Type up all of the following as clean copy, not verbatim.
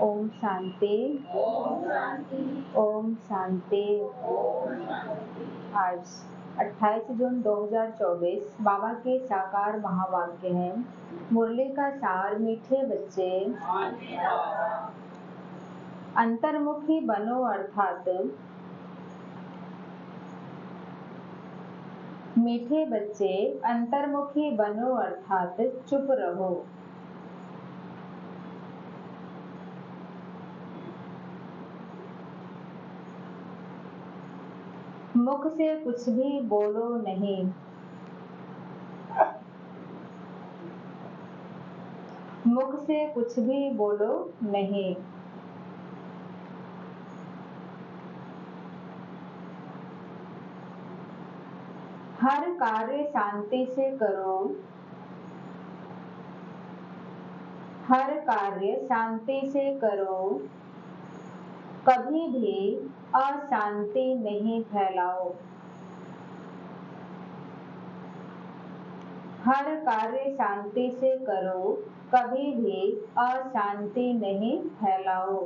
ओम शांति। ओम शांति। आज 28 जून 2024 बाबा के साकार महावाक्य हैं। मुरली का सार, मीठे बच्चे अंतर्मुखी बनो, अर्थात मीठे बच्चे अंतर्मुखी बनो अर्थात चुप रहो। मुख से कुछ भी बोलो नहीं। मुख से कुछ भी बोलो नहीं। हर कार्य शांति से करो। हर कार्य शांति से करो। कभी भी अशांति नहीं फैलाओ। हर कार्य शांति से करो। कभी भी अशांति नहीं फैलाओ।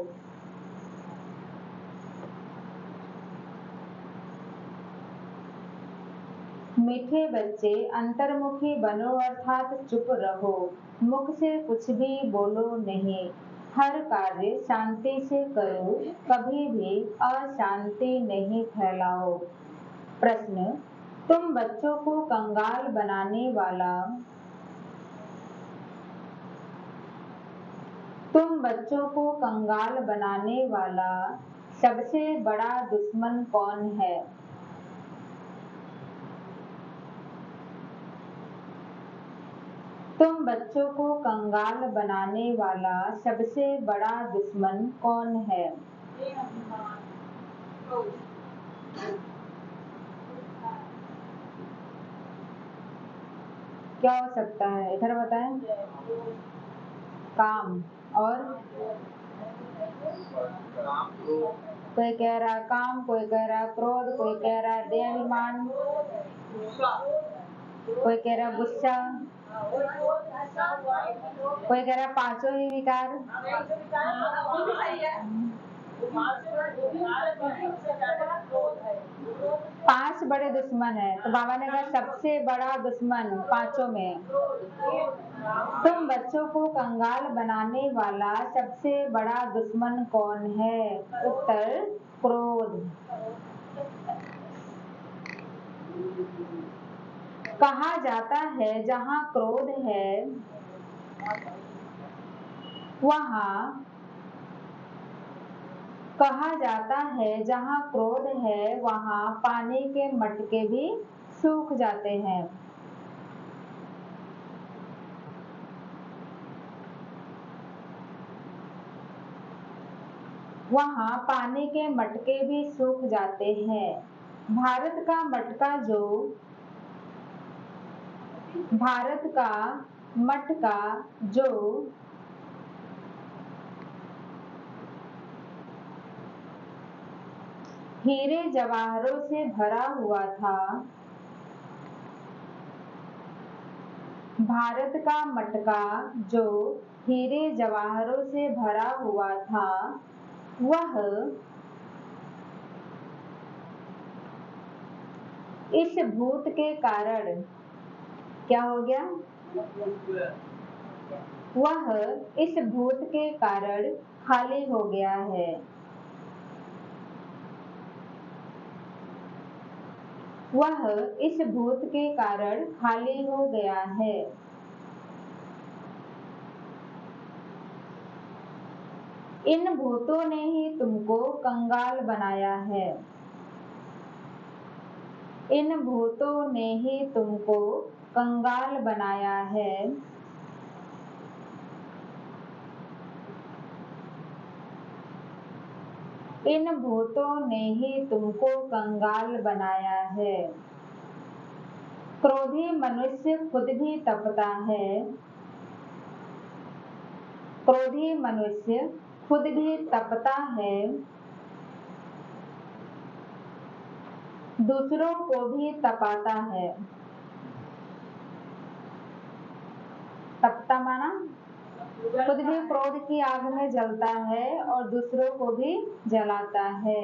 मीठे बच्चे अंतर्मुखी बनो अर्थात चुप रहो। मुख से कुछ भी बोलो नहीं। हर कार्य शांति से करो। कभी भी अशांति नहीं फैलाओ। प्रश्न: तुम बच्चों को कंगाल बनाने वाला सबसे बड़ा दुश्मन कौन है? तुम बच्चों को कंगाल बनाने वाला सबसे बड़ा दुश्मन कौन है? क्या हो सकता है? इधर बताएं। काम। और कोई कह रहा काम, कोई कह रहा क्रोध, कोई कह रहा देहाभिमान, कोई कह रहा गुस्सा, कोई कह रहा पांचों ही विकार। पांच बड़े दुश्मन है, तो बाबा ने कहा सबसे बड़ा दुश्मन पांचों में। तुम बच्चों को कंगाल बनाने वाला सबसे बड़ा दुश्मन कौन है? उत्तर: क्रोध। कहा जाता है जहाँ क्रोध है वहाँ पानी के मटके भी सूख जाते हैं। वहाँ पानी के मटके भी सूख जाते हैं। भारत का मटका जो हीरे जवाहरों से भरा हुआ था, भारत का मटका जो हीरे जवाहरों से भरा हुआ था, वह इस भूत के कारण क्या हो गया? वह इस भूत के कारण खाली हो गया है। वह इस भूत के कारण खाली हो गया है। इन भूतों ने ही तुमको कंगाल बनाया है। इन भूतों ने ही तुमको कंगाल बनाया है। इन भूतों ने ही तुमको कंगाल बनाया है। क्रोधी मनुष्य खुद भी तपता है। क्रोधी मनुष्य खुद भी तपता है, दूसरों को भी तपाता है। तपता माना खुद भी क्रोध की आग में जलता है और दूसरों को भी जलाता है।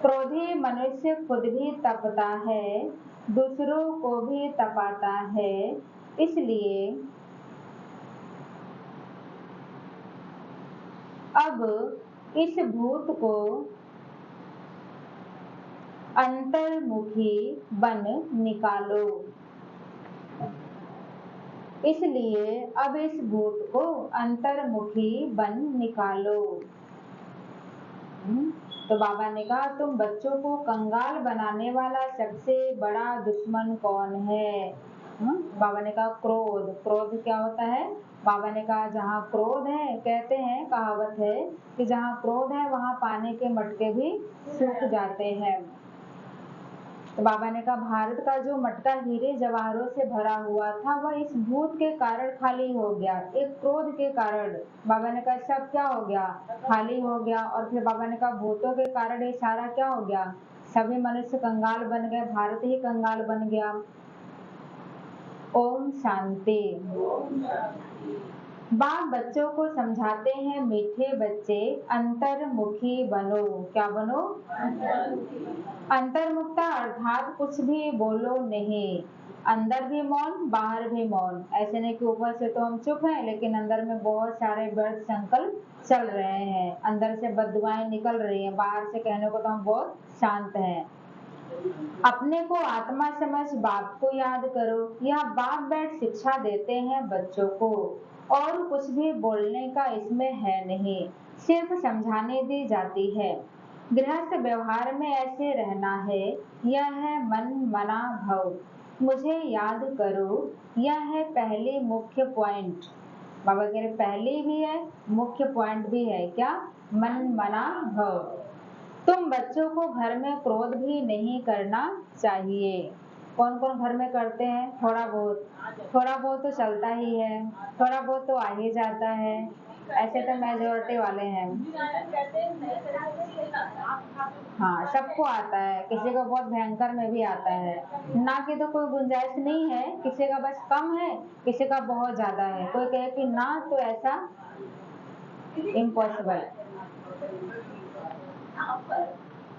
क्रोधी मनुष्य खुद भी तपता है, दूसरों को भी तपाता है। इसलिए अब इस भूत को अंतर्मुखी बन निकालो। इसलिए अब इस भूत को अंतर्मुखी बन निकालो। तो बाबा ने कहा, तुम बच्चों को कंगाल बनाने वाला सबसे बड़ा दुश्मन कौन है? बाबा ने कहा, क्रोध। क्रोध क्या होता है? बाबा ने कहा, जहाँ क्रोध है, कहते हैं, कहावत है कि जहाँ क्रोध है वहाँ पानी के मटके भी सूख जाते हैं। तो बाबा ने कहा, भारत का जो मटका हीरे जवाहरों से भरा हुआ था वह इस भूत के कारण खाली हो गया, एक क्रोध के कारण। बाबा ने कहा, सब क्या हो गया? खाली हो गया। और फिर बाबा ने कहा, भूतों के कारण ये सारा क्या हो गया? सभी मनुष्य कंगाल बन गए, भारत ही कंगाल बन गया। ओम शांति। बाप बच्चों को समझाते हैं, मीठे बच्चे अंतर्मुखी बनो। क्या बनो? अंतर्मुखता अर्थात कुछ भी बोलो नहीं, अंदर भी मौन, बाहर भी मौन। ऐसे नहीं कि ऊपर से तो हम चुप हैं लेकिन अंदर में बहुत सारे व्यर्थ संकल्प चल रहे हैं, अंदर से बद्दुआएं निकल रही हैं, बाहर से कहने को तो हम बहुत शांत हैं। अपने को आत्मा समझ बाप को याद करो। यह बाप बैठ शिक्षा देते हैं बच्चों को, और कुछ भी बोलने का इसमें है नहीं, सिर्फ समझाने दी जाती है। गृहस्थ व्यवहार में ऐसे रहना है। यह है मन मना भव, मुझे याद करो। यह है पहली मुख्य पॉइंट। बाबा कह रहे पहली भी है, मुख्य पॉइंट भी है। क्या? मन मना भव। तुम बच्चों को घर में क्रोध भी नहीं करना चाहिए। कौन कौन घर में करते हैं? थोड़ा बहुत। थोड़ा बहुत तो चलता ही है, थोड़ा बहुत तो आ ही जाता है। ऐसे तो मेजोरिटी वाले हैं। हाँ, सबको आता है, किसी को बहुत भयंकर में भी आता है। ना की तो कोई गुंजाइश नहीं है, किसी का बस कम है, किसी का बहुत ज्यादा है। कोई कहे कि ना, तो ऐसा इम्पॉसिबल।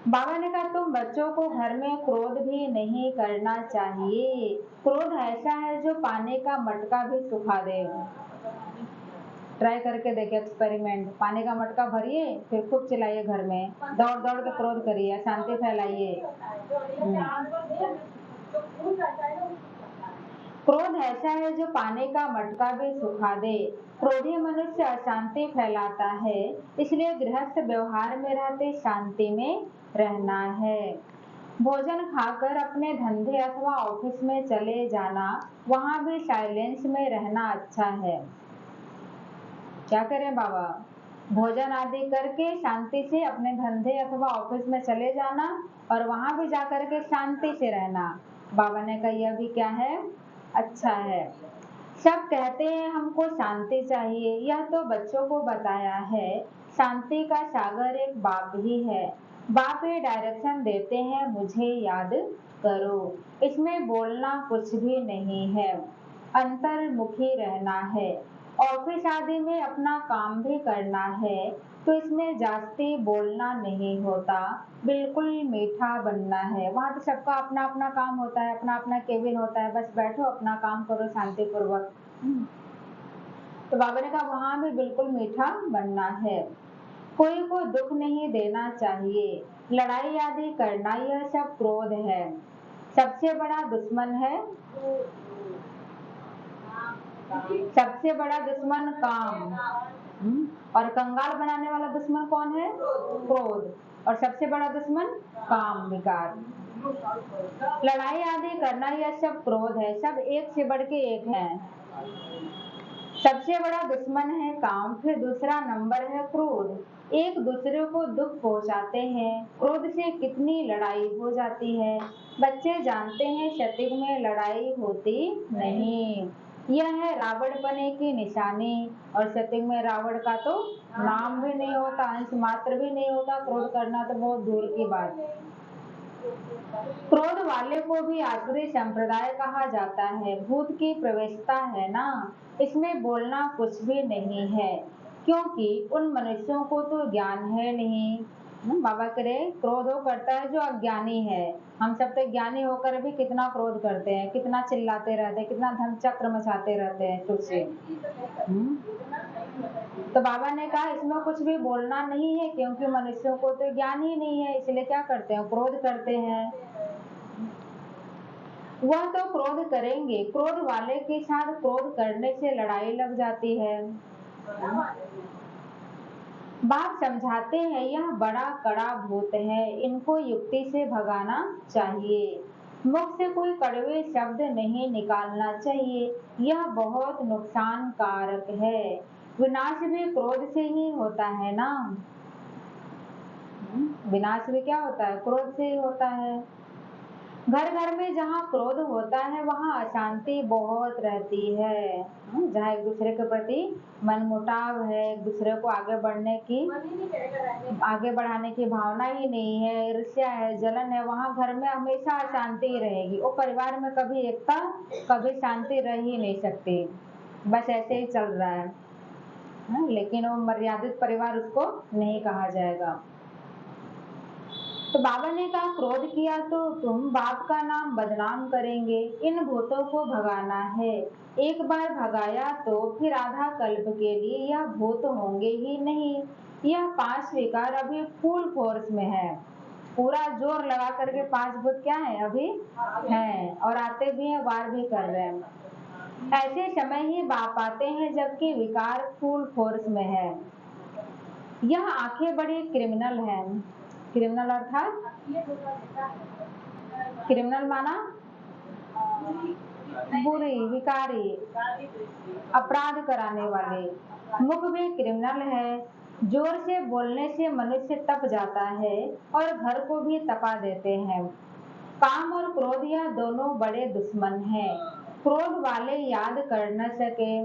बाबा ने कहा, तुम बच्चों को घर में क्रोध भी नहीं करना चाहिए। क्रोध ऐसा है जो पानी का मटका भी सुखा दे। ट्राई करके देखिए, एक्सपेरिमेंट। पानी का मटका भरिए, फिर खूब चिल्लाइए घर में, दौड़ दौड़ के क्रोध करिए, शांति फैलाइए। क्रोध ऐसा है जो पानी का मटका भी सुखा दे। क्रोधी मनुष्य अशांति फैलाता है। इसलिए गृहस्थ व्यवहार में रहते शांति में रहना है। भोजन खाकर अपने धंधे अथवा ऑफिस में चले जाना, वहां भी साइलेंस में रहना अच्छा है। क्या करें बाबा? भोजन आदि करके शांति से अपने धंधे अथवा ऑफिस में चले जाना और वहां भी जाकर के शांति से रहना। बाबा ने कहा, यह भी क्या है? अच्छा है। सब कहते हैं हमको शांति चाहिए, यह तो बच्चों को बताया है। शांति का सागर एक बाप ही है। बाप ये डायरेक्शन देते हैं, मुझे याद करो। इसमें बोलना कुछ भी नहीं है, अंतर्मुखी रहना है। ऑफिस आदि में अपना काम भी करना है, तो इसमें जास्ती बोलना नहीं होता, बिल्कुल मीठा बनना है। वहाँ तो सबका अपना अपना काम होता है, अपना अपना केबिन होता है, बस बैठो अपना काम करो शांतिपूर्वक। तो बाबा ने कहा, वहाँ भी बिल्कुल मीठा बनना है। कोई को दुख नहीं देना चाहिए। लड़ाई आदि करना, यह सब क्रोध है। सबसे बड़ा दुश्मन है, सबसे बड़ा दुश्मन काम। और कंगाल बनाने वाला दुश्मन कौन है? क्रोध। और सबसे बड़ा दुश्मन काम, विकार। लड़ाई आदि करना, यह सब क्रोध है। सब एक से बढ़ के एक है। सबसे बड़ा दुश्मन है काम, फिर दूसरा नंबर है क्रोध। एक दूसरे को दुख पहुंचाते हैं। क्रोध से कितनी लड़ाई हो जाती है। बच्चे जानते हैं सतयुग में लड़ाई होती नहीं। यह है रावणपने की निशानी। और सतयुग में रावण का तो नाम भी नहीं होता, अंश मात्र भी नहीं होता। क्रोध करना तो बहुत दूर की बात। क्रोध वाले को भी आसुरी संप्रदाय कहा जाता है। भूत की प्रवेशता है ना, इसमें बोलना कुछ भी नहीं है, क्योंकि उन मनुष्यों को तो ज्ञान है नहीं। बाबा करे क्रोध वो करता है जो अज्ञानी है। हम सब तो ज्ञानी होकर भी कितना क्रोध करते हैं, कितना चिल्लाते रहते हैं, कितना धन चक्र मचाते रहते हैं खुद से। तो बाबा ने कहा इसमें कुछ भी बोलना नहीं है, क्योंकि मनुष्यों को तो ज्ञान ही नहीं है, इसलिए क्या करते हैं, क्रोध करते हैं। वह तो क्रोध करेंगे, क्रोध वाले के साथ क्रोध करने से लड़ाई लग जाती है। बाप समझाते हैं यह बड़ा कड़ा भूत है, इनको युक्ति से भगाना चाहिए। मुख से कोई कड़वे शब्द नहीं निकालना चाहिए, यह बहुत नुकसान कारक है। विनाश भी क्रोध से ही होता है ना। विनाश भी क्या होता है, क्रोध से ही होता है। घर घर में जहाँ क्रोध होता है वहाँ अशांति बहुत रहती है। जहाँ एक दूसरे के प्रति मनमुटाव है, एक दूसरे को आगे बढ़ाने की भावना ही नहीं है, ईर्ष्या है, जलन है, वहाँ घर में हमेशा अशांति रहेगी। वो परिवार में कभी एकता, कभी शांति रह ही नहीं सकती, बस ऐसे ही चल रहा है। लेकिन वो मर्यादित परिवार उसको नहीं कहा जाएगा। तो बाबा ने कहा क्रोध किया तो तुम बाप का नाम बदनाम करेंगे, इन भूतों को भगाना है। एक बार भगाया तो फिर आधा कल्प के लिए यह भूत होंगे ही नहीं। यह 5 विकार अभी फुल फोर्स में है, पूरा जोर लगा करके 5 भूत क्या है अभी हैं, और आते भी हैं, वार भी कर रहे हैं। ऐसे समय ही बाप आते हैं जबकि विकार फुल फोर्स में है। यह आंखें बड़ी क्रिमिनल है। क्रिमिनल अर्थात क्रिमिनल माना बुरी, विकारी, अपराध कराने वाले। मुख भी क्रिमिनल है, जोर से बोलने से मनुष्य तप जाता है और घर को भी तपा देते हैं। काम और क्रोध यह दोनों बड़े दुश्मन हैं। क्रोध वाले याद कर न सके।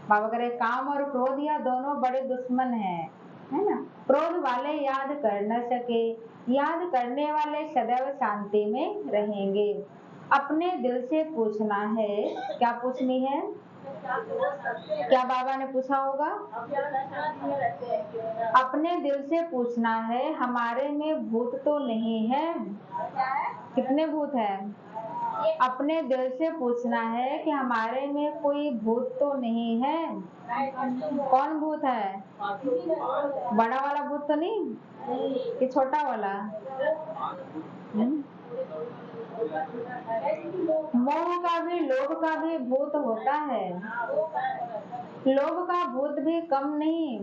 बाबा करे काम और क्रोध यह दोनों बड़े दुश्मन हैं, है ना। क्रोध वाले याद कर न सके, याद करने वाले सदैव शांति में रहेंगे। अपने दिल से पूछना है, क्या पूछनी है, क्या बाबा ने पूछा होगा, अपने दिल से पूछना है हमारे में भूत तो नहीं है। कितने भूत है, अपने दिल से पूछना है कि हमारे में कोई भूत तो नहीं है। कौन भूत है, बड़ा वाला भूत तो नहीं कि छोटा वाला। मोह का भी लोभ का भी भूत होता है। लोभ का भूत भी कम नहीं,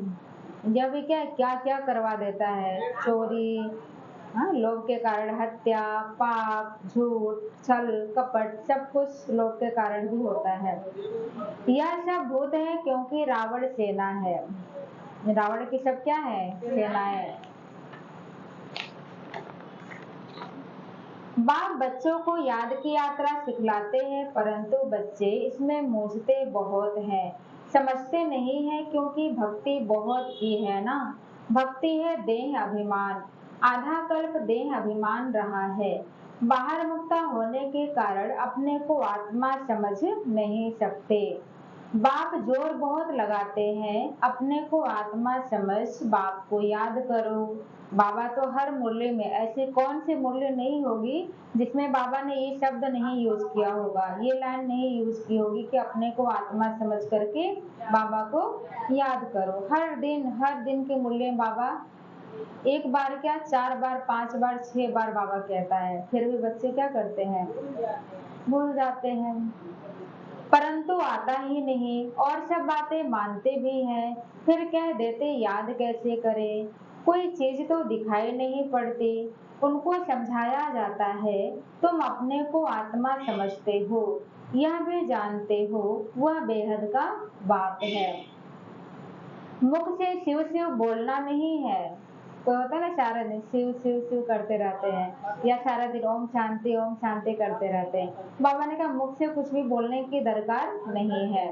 जब क्या क्या क्या करवा देता है, चोरी, लोभ के कारण हत्या, पाप, झूठ, छल, कपट, सब कुछ लोभ के कारण भी होता है। यह सब भूत है क्योंकि रावण सेना है। रावण की सब क्या है, सेनाएं। बाप बच्चों को याद की यात्रा सिखलाते हैं, परंतु बच्चे इसमें मूझते बहुत हैं, समझते नहीं है, क्योंकि भक्ति बहुत की है ना। भक्ति है देह अभिमान, आधा कल्प देह अभिमान रहा है। बाहर मुक्ता होने के कारण अपने को आत्मा समझ नहीं सकते। बाप जोर बहुत लगाते हैं, अपने को आत्मा समझ बाप को याद करो। बाबा तो हर मुरली में, ऐसे कौन सी मुरली नहीं होगी जिसमें बाबा ने ये शब्द नहीं यूज किया होगा, ये लाइन नहीं यूज की होगी कि अपने को आत्मा समझ करके बाबा को याद करो। हर दिन के मुरली में बाबा एक बार क्या 4 बार 5 बार 6 बार बाबा कहता है, फिर भी बच्चे क्या करते हैं, भूल जाते हैं, परंतु आता ही नहीं, और सब बातें मानते भी हैं, फिर कह देते याद कैसे करें। कोई चीज तो दिखाई नहीं पड़ती, उनको समझाया जाता है, तुम अपने को आत्मा समझते हो, यह भी जानते हो वह बेहद का बाप है। मुख से शिव शिव बोलना नहीं है। कोई होता है ना सारा दिन शिव शिव शिव करते रहते हैं, या सारा दिन ओम शांति करते रहते हैं। बाबा ने कहा मुख से कुछ भी बोलने की दरकार नहीं है।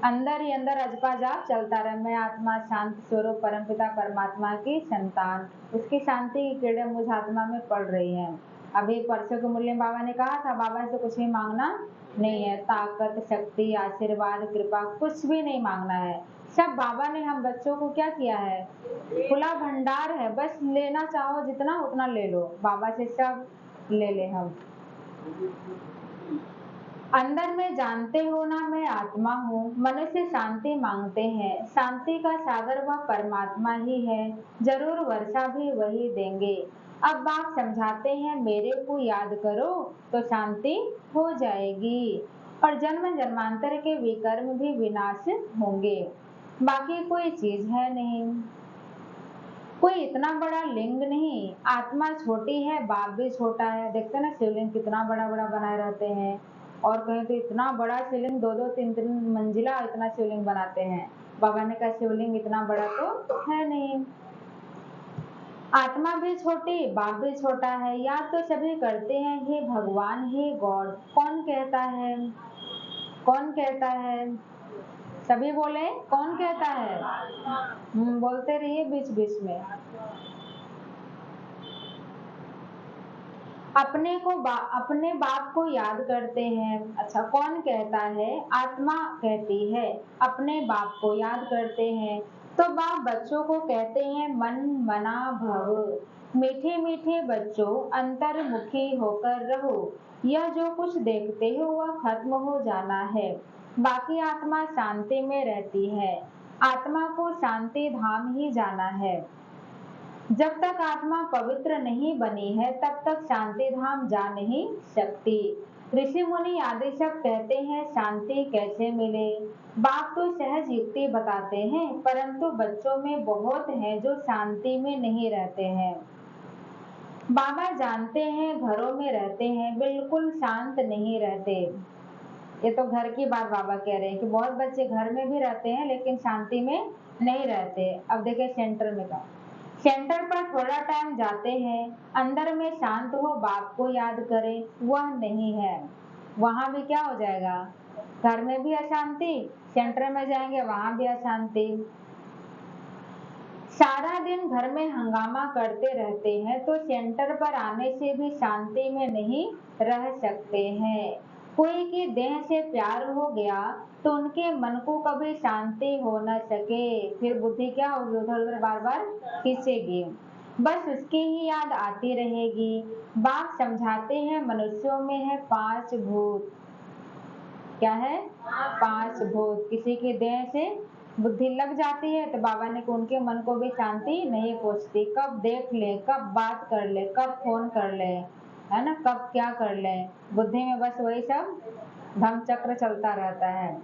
अंदर ही अंदर अजपा जाप चलता रहे, मैं आत्मा शांत स्वरूप परमपिता परमात्मा की संतान, उसकी शांति की किरणें मुझ आत्मा में पड़ रही हैं। अभी परसों के मूल्य बाबा ने कहा था, बाबा से कुछ भी मांगना नहीं है, ताकत, शक्ति, आशीर्वाद, कृपा कुछ भी नहीं मांगना है। सब बाबा ने हम बच्चों को क्या किया है, खुला भंडार है, बस लेना चाहो जितना उतना ले लो, बाबा से सब ले ले हम। अंदर में जानते हो ना मैं आत्मा हूँ, मनुष्य शांति मांगते हैं, शांति का सागर वह परमात्मा ही है, जरूर वर्षा भी वही देंगे। अब बाप समझाते हैं मेरे को याद करो तो शांति हो जाएगी और जन्म जन्मांतर के विकर्म भी विनाश होंगे। बाकी कोई चीज है नहीं, कोई इतना बड़ा लिंग नहीं, आत्मा छोटी है, बाप भी छोटा है। देखते ना शिवलिंग कितना बड़ा बड़ा बनाए रहते हैं, और कहीं तो इतना बड़ा शिवलिंग 2-2 3-3 मंजिला इतना शिवलिंग बनाते हैं। बाबा ने कहा शिवलिंग इतना बड़ा तो है नहीं। आत्मा भी छोटी, बाप भी छोटा है, याद तो सभी करते हैं हे भगवान, हे गॉड। कौन कहता है, कौन कहता है, सभी बोले कौन कहता है, बोलते रहिए बीच बीच में। अपने बाप को याद करते हैं। अच्छा, कौन कहता है, आत्मा कहती है अपने बाप को याद करते हैं, तो बाप बच्चों को कहते हैं मन मना भव, मीठे मीठे बच्चों अंतर्मुखी होकर रहो, यह जो कुछ देखते हो वह खत्म हो जाना है, बाकी आत्मा शांति में रहती है, आत्मा को शांति धाम ही जाना है। जब तक आत्मा पवित्र नहीं बनी है तब तक शांति धाम जा नहीं सकती। ऋषि मुनि आदि सब कहते हैं शांति कैसे मिले, बाप तो सहज युक्ति बताते हैं, परंतु बच्चों में बहुत हैं जो शांति में नहीं रहते हैं। बाबा जानते हैं घरों में रहते हैं बिल्कुल शांत नहीं रहते। ये तो घर की बात बाबा कह रहे हैं कि बहुत बच्चे घर में भी रहते हैं लेकिन शांति में नहीं रहते। अब देखिए सेंटर में का, सेंटर पर थोड़ा टाइम जाते हैं, अंदर में शांत हो बाप को याद करें, वह नहीं है, वहां भी क्या हो जाएगा, घर में भी अशांति, सेंटर में जाएंगे वहां भी अशांति। सारा दिन घर में हंगामा करते रहते हैं तो सेंटर पर आने से भी शांति में नहीं रह सकते हैं। कोई की देह से प्यार हो गया तो उनके मन को कभी शांति हो न सके, फिर बुद्धि क्या होगी, उधर उधर बार बार खींचेगी, बस उसकी ही याद आती रहेगी। बाप समझाते हैं मनुष्यों में है 5 भूत, क्या है, 5 भूत। किसी की देह से बुद्धि लग जाती है तो बाबा ने उनके मन को भी शांति नहीं पहुंचती, कब देख ले, कब बात कर ले, कब फोन कर ले, है ना, कब क्या कर ले, बुद्धि में बस वही सब धम चक्र चलता रहता है।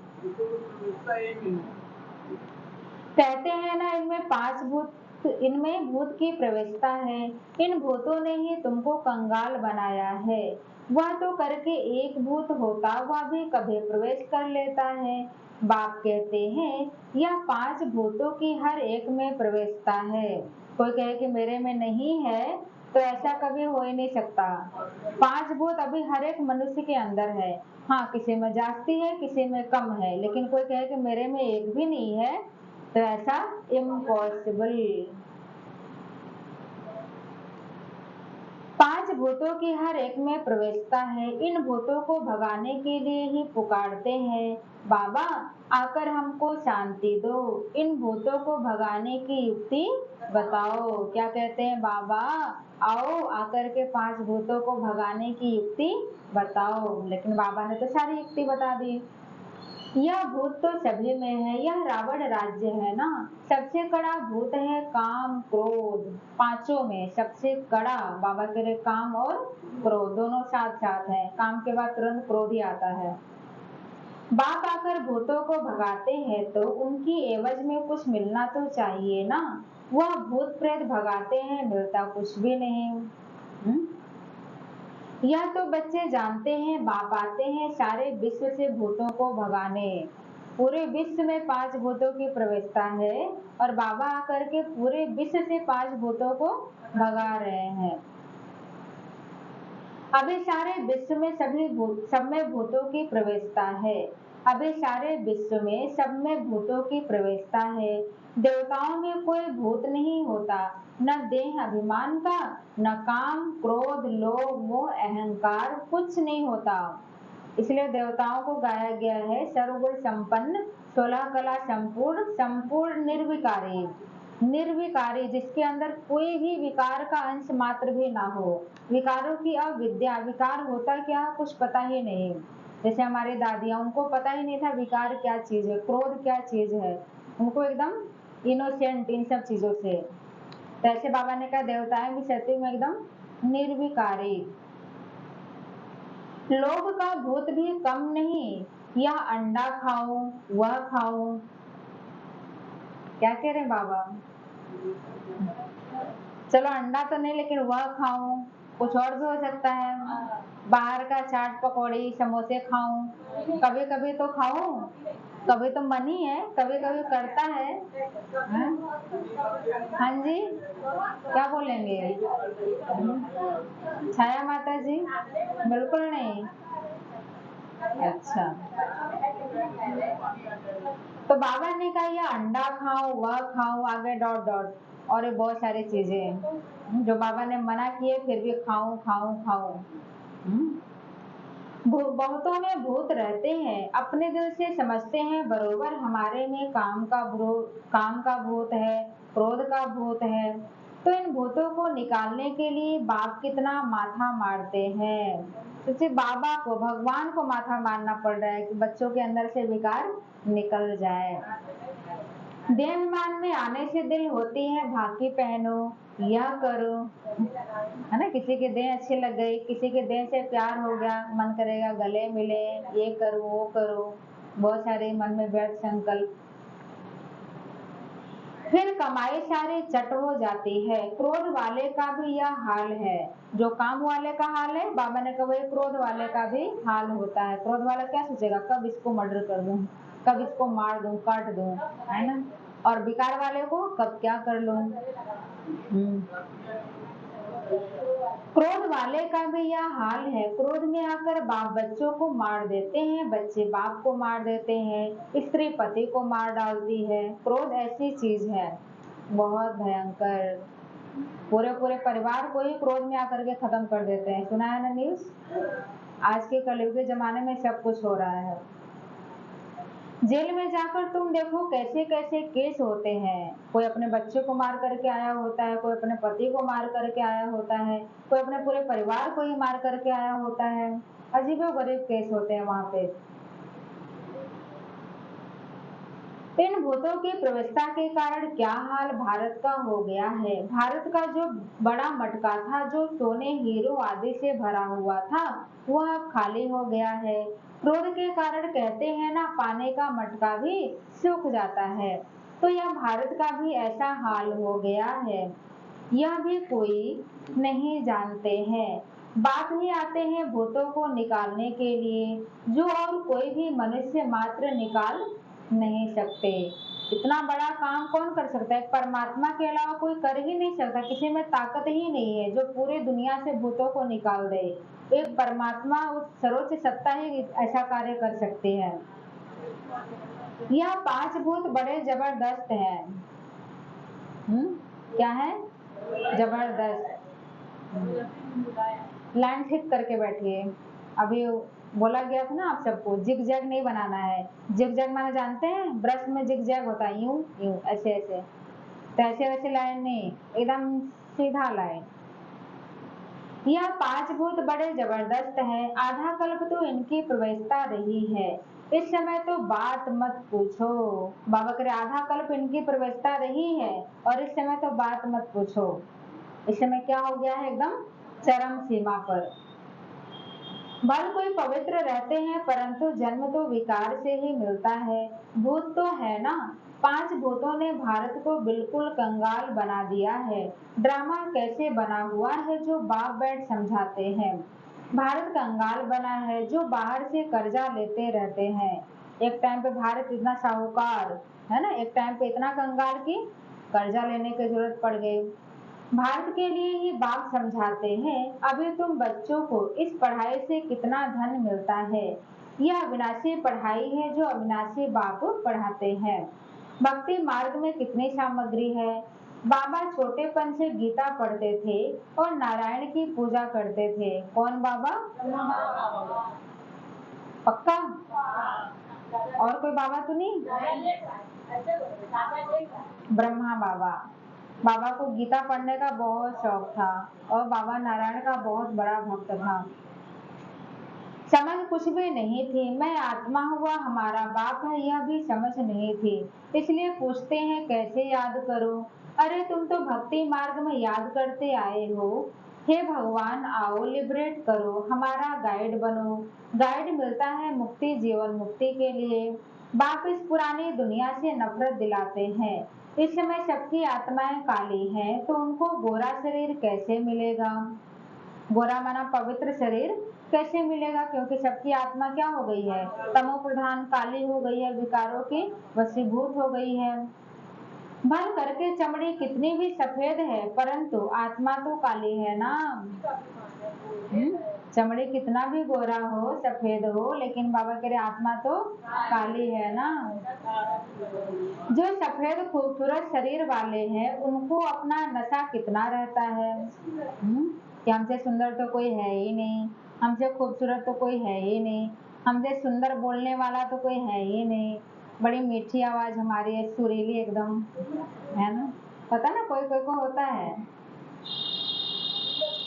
कहते हैं ना इनमें 5 भूत, इनमें भूत की प्रवेशता है, इन भूतों ने ही तुमको कंगाल बनाया है। वह तो करके एक भूत होता वह भी कभी प्रवेश कर लेता है। बाप कहते हैं यह 5 भूतों की हर एक में प्रवेशता है। कोई कहे कि मेरे में नहीं है तो ऐसा कभी हो ही नहीं सकता। 5 भूत अभी हर एक मनुष्य के अंदर है, हाँ किसी में जास्ती है किसी में कम है, लेकिन कोई कहे कि मेरे में एक भी नहीं है तो ऐसा इम्पॉसिबल। 5 भूतों की हर एक में प्रवेशता है, इन भूतों को भगाने के लिए ही पुकारते हैं बाबा आकर हमको शांति दो, इन भूतों को भगाने की युक्ति बताओ। क्या कहते हैं बाबा, आओ आकर के 5 भूतों को भगाने की युक्ति बताओ, लेकिन बाबा ने तो सारी युक्ति बता दी। यह भूत तो सभी में है, यह रावण राज्य है ना, सबसे कड़ा भूत है काम क्रोध, 5 में सबसे कड़ा बाबा कह रहे काम और क्रोध दोनों साथ साथ है, काम के बाद तुरंत क्रोध ही आता है। बाप आकर भूतों को भगाते हैं तो उनकी एवज में कुछ मिलना तो चाहिए ना, वह भूत प्रेत भगाते हैं मिलता कुछ भी नहीं। यह तो बच्चे जानते हैं बाप आते हैं सारे विश्व से भूतों को भगाने, पूरे विश्व में 5 भूतों की प्रवेशता है और बाबा आकर के पूरे विश्व से 5 भूतों को भगा रहे हैं। अभी सारे विश्व में सब में भूतों की प्रवेशता है, अभी सारे विश्व में सब में भूतों की प्रवेशता है। देवताओं में कोई भूत नहीं होता, न देह अभिमान का, न काम क्रोध लोभ मोह अहंकार, कुछ नहीं होता। इसलिए देवताओं को गाया गया है सर्वगुण संपन्न 16 कला संपूर्ण संपूर्ण निर्विकारी। निर्विकारी जिसके अंदर कोई भी विकार का अंश मात्र भी ना हो। विकारों की अविद्या, विकार होता क्या कुछ पता ही नहीं। जैसे हमारी दादियां, उनको पता ही नहीं था विकार क्या चीज है, क्रोध क्या चीज है, उनको एकदम इनोसेंट इन सब चीजों से। तो ऐसे बाबा ने कहा देवताएं भी सत्य में एकदम निर्विकारी। लोभ का भूत भी कम नहीं, यह अंडा खाऊं वह खाऊं। क्या कह रहे हैं बाबा? चलो अंडा तो नहीं, लेकिन वह खाऊं, कुछ और भी हो सकता है। बाहर का चाट पकौड़ी समोसे खाऊं, कभी कभी तो खाऊं, कभी तो मन ही है, कभी कभी करता है। हाँ जी, क्या बोलेंगे? छाया माता जी? बिल्कुल नहीं। अच्छा, तो बाबा ने कहा ये अंडा खाओ वह खाओ, आगे डॉट डॉट और ये बहुत सारी चीजें हैं जो बाबा ने मना किए, फिर भी खाऊं खाऊं खाऊं। बहुतों में भूत रहते हैं, अपने दिल से समझते हैं बरोबर हमारे में काम का भूत है, क्रोध का भूत है। तो इन भूतों को निकालने के लिए बाप कितना माथा मारते हैं। तो सिर्फ बाबा को, भगवान को माथा मारना पड़ रहा है कि बच्चों के अंदर से विकार निकल जाए। देह अभिमान में आने से दिल होती है भाकी पहनो, यह करो, है ना। किसी के देह अच्छे लग गए, किसी के देह से प्यार हो गया, मन करेगा गले मिले, ये करो वो करो, बहुत सारे मन में व्यर्थ संकल्प। फिर कमाई सारी चट हो जाती है। क्रोध वाले का भी यह हाल है, जो काम वाले का हाल है, बाबा ने कहा क्रोध वाले का भी हाल होता है। क्रोध वाला क्या सोचेगा, कब इसको मर्डर कर दूं, कब इसको मार दूं, काट दूं, है ना। और विकार वाले को कब क्या कर लूं। क्रोध वाले का भी यह हाल है। क्रोध में आकर बाप बच्चों को मार देते हैं, बच्चे बाप को मार देते हैं, स्त्री पति को मार डालती है। क्रोध ऐसी चीज है बहुत भयंकर, पूरे पूरे परिवार को ही क्रोध में आकर के खत्म कर देते हैं। सुना है ना न्यूज? आज के कलयुग के जमाने में सब कुछ हो रहा है। जेल में जाकर तुम देखो कैसे कैसे केस होते हैं। कोई अपने बच्चे को मार करके आया होता है, कोई अपने पति को मार करके आया होता है, कोई अपने पूरे परिवार को ही मार करके आया होता है। अजीबोगरीब केस होते हैं वहां पे। इन भूतों की प्रवेशता के कारण क्या हाल भारत का हो गया है। भारत का जो बड़ा मटका था, जो सोने हीरो आदि से भरा हुआ था, वह अब खाली हो गया है। क्रोध के कारण कहते हैं ना, पानी का मटका भी सूख जाता है। तो यह भारत का भी ऐसा हाल हो गया है, यह भी कोई नहीं जानते हैं। बाप ही आते हैं भूतों को निकालने के लिए, जो और कोई भी मनुष्य मात्र निकाल नहीं सकते। इतना बड़ा काम कौन कर सकता है? परमात्मा के अलावा कोई कर ही नहीं सकता, किसी में ताकत ही नहीं है जो पूरे दुनिया से भूतों को निकाल दे। एक परमात्मा, उस सर्वोच्च सत्ता ही ऐसा कार्य कर सकती है। यह 5 भूत बड़े जबरदस्त हैं। क्या है? जबरदस्त। लाइन ठीक करके बैठिए। अभी बोला गया था ना आप सबको, जिग जैग नहीं बनाना है। जिग जैग माने जानते हैं? ब्रश में जिग जैग होता है, यूं यूं ऐसे ऐसे, तो ऐसे वैसे लाइन नहीं, एकदम सीधा लाइन। यह 5 भूत बड़े जबरदस्त हैं, आधा कल्प तो इनकी प्रवेशता रही है। इस समय तो बात मत पूछो। बाबा करे आधा कल्प इनकी प्रवेशता रही है और इस समय तो बात मत पूछो। इस समय क्या हो गया है? एकदम चरम सीमा पर। बल कोई पवित्र रहते हैं, परंतु जन्म तो विकार से ही मिलता है। भूत तो है ना, 5 भूतों ने भारत को बिल्कुल कंगाल बना दिया है। ड्रामा कैसे बना हुआ है जो बाप बैठ समझाते हैं। भारत कंगाल बना है, जो बाहर से कर्जा लेते रहते हैं। एक टाइम पे भारत इतना साहूकार है ना, एक टाइम पे इतना कंगाल की कर्जा लेने की जरूरत पड़ गई। भारत के लिए ही बाप समझाते हैं, अभी तुम बच्चों को इस पढ़ाई से कितना धन मिलता है, यह अविनाशी पढ़ाई है जो अविनाशी बाप पढ़ाते हैं। भक्ति मार्ग में कितनी सामग्री है। बाबा छोटेपन से गीता पढ़ते थे और नारायण की पूजा करते थे। कौन बाबा? पक्का? और कोई बाबा तो नहीं? ब्रह्मा बाबा। बाबा को गीता पढ़ने का बहुत शौक था और बाबा नारायण का बहुत बड़ा भक्त था। समझ कुछ भी नहीं थी। मैं आत्मा हुआ हमारा बाप है यह भी समझ नहीं थी। इसलिए पूछते हैं कैसे याद करो। अरे तुम तो भक्ति मार्ग में याद करते आए हो। हे भगवान आओ लिबरेट करो, हमारा गाइड बनो। गाइड मिलता है मुक्ति, जीवन मुक्ति के लिए। बाप इस पुरानी दुनिया से नफरत दिलाते हैं। इस समय सबकी आत्माएं काली हैं तो उनको गोरा शरीर कैसे मिलेगा। गोरा माना पवित्र शरीर कैसे मिलेगा, क्योंकि सबकी आत्मा क्या हो गई है? तमो प्रधान, काली हो गई है, विकारों की वशीभूत हो गई है। भर करके चमड़ी कितनी भी सफेद है परंतु आत्मा तो काली है ना। चमड़ी कितना भी गोरा हो, सफेद हो, लेकिन बाबा कह रहे आत्मा तो काली है ना। जो सफेद खूबसूरत शरीर वाले हैं उनको अपना नशा कितना रहता है कि हमसे सुंदर तो कोई है ही नहीं, हमसे खूबसूरत तो कोई है ही नहीं, हमसे सुंदर बोलने वाला तो कोई है ही नहीं, बड़ी मीठी आवाज हमारी है, सुरीली एकदम, है ना। पता ना कोई कोई को होता है।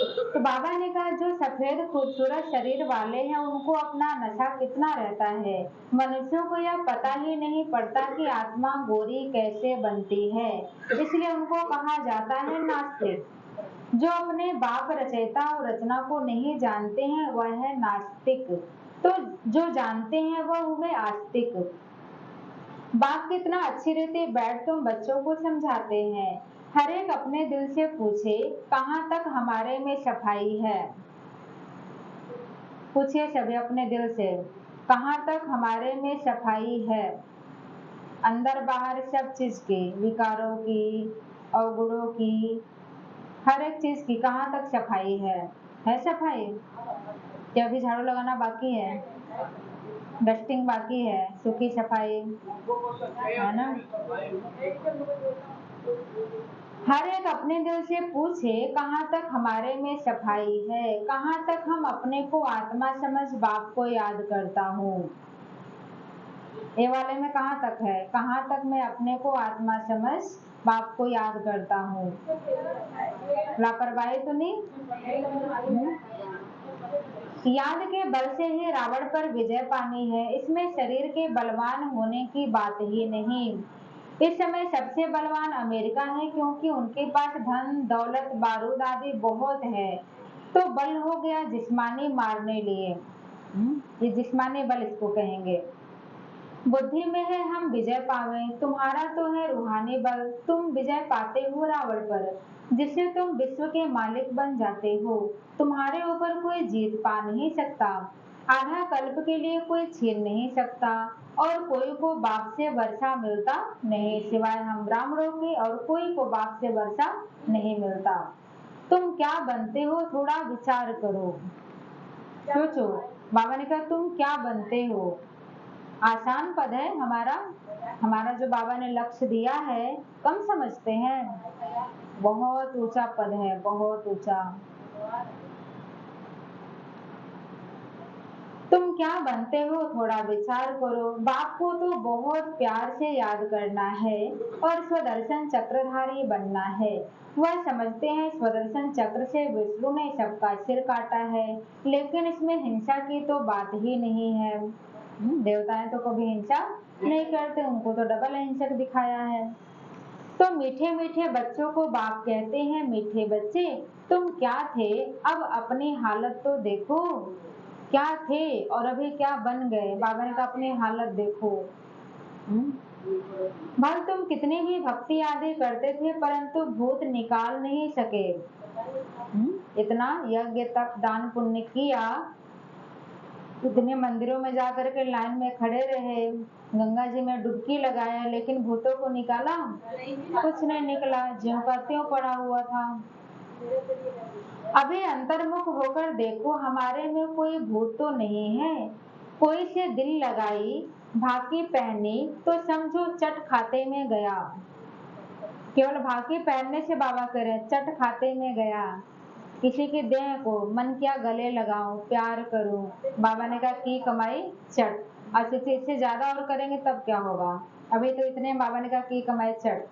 तो बाबा ने कहा जो सफेद खूबसूरत शरीर वाले हैं उनको अपना नशा कितना रहता है। मनुष्यों को यह पता ही नहीं पड़ता कि आत्मा गोरी कैसे बनती है, इसलिए उनको कहा जाता है नास्तिक। जो अपने बाप रचयिता और रचना को नहीं जानते हैं वह है नास्तिक, तो जो जानते हैं वह हुए आस्तिक। बाप कितना अच्छी रीति बैठ तुम बच्चों को समझाते हैं। हर एक अपने दिल से पूछे कहाँ तक हमारे में सफाई है। पूछिए सभी अपने दिल से कहाँ तक हमारे में सफाई है। अंदर बाहर सब चीज की, विकारों की, अवगुणों की, हर एक चीज की कहाँ तक सफाई है सफाई? क्या अभी झाड़ू लगाना बाकी है, डस्टिंग बाकी है, सूखी सफाई है ना। हर एक अपने दिल से पूछे कहाँ तक हमारे में सफाई है, कहाँ तक हम अपने को आत्मा समझ बाप को याद करता हूँ। ये वाले में कहाँ तक है, कहाँ तक मैं अपने को आत्मा समझ बाप को याद करता हूँ। लापरवाही तो नहीं। याद के बल से ही रावण पर विजय पानी है, इसमें शरीर के बलवान होने की बात ही नहीं। इस समय सबसे बलवान अमेरिका है क्योंकि उनके पास धन दौलत बारूद आदि बहुत है, तो बल हो गया जिस्मानी मारने लिए। ये जिस्मानी बल इसको कहेंगे। बुद्धि में है हम विजय पावे, तुम्हारा तो है रूहानी बल, तुम विजय पाते हो रावण पर, जिससे तुम विश्व के मालिक बन जाते हो। तुम्हारे ऊपर कोई जीत पा नहीं सकता, आधा कल्प के लिए कोई छीन नहीं सकता, और कोई को बाप से वर्षा मिलता नहीं सिवाय हम ब्राह्मणों के, और कोई को बाप से वर्षा नहीं मिलता। तुम क्या बनते हो थोड़ा विचार करो, सोचो। बाबा ने कहा तुम क्या बनते हो। आसान पद है हमारा जो बाबा ने लक्ष्य दिया है, कम समझते हैं। बहुत ऊंचा पद है, बहुत ऊंचा। तुम क्या बनते हो थोड़ा विचार करो। बाप को तो बहुत प्यार से याद करना है और स्वदर्शन चक्रधारी बनना है। वह समझते हैं स्वदर्शन चक्र से विष्णु ने सबका सिर काटा है, लेकिन इसमें हिंसा की तो बात ही नहीं है। देवताएं तो कभी हिंसा नहीं करते, उनको तो डबल हिंसक दिखाया है। तो मीठे मीठे बच्चों को बाप कहते हैं मीठे बच्चे तुम क्या थे, अब अपनी हालत तो देखो। क्या थे और अभी क्या बन गए। बाबा ने कहा अपनी हालत देखो। भल तुम कितनी भी भक्ति आदि करते थे परंतु भूत निकाल नहीं सके। इतना यज्ञ तप दान पुण्य किया, इतने मंदिरों में जाकर के लाइन में खड़े रहे, गंगा जी में डुबकी लगाया, लेकिन भूतों को निकाला कुछ नहीं निकला, ज्यों का त्यों पड़ा हुआ था। अभी अंतर्मुख होकर देखो हमारे में कोई भूत तो नहीं है। कोई से दिल लगाई भाकी पहनी तो समझो चट खाते में गया। केवल भाकी पहनने से बाबा कह रहे हैं चट खाते में गया। किसी की देह को मन किया गले लगाऊं प्यार करूं, बाबा ने कहा की कमाई चट। अच्छा इससे ज्यादा और करेंगे तब क्या होगा। अभी तो इतने बाबा ने कहा की कमाई चट।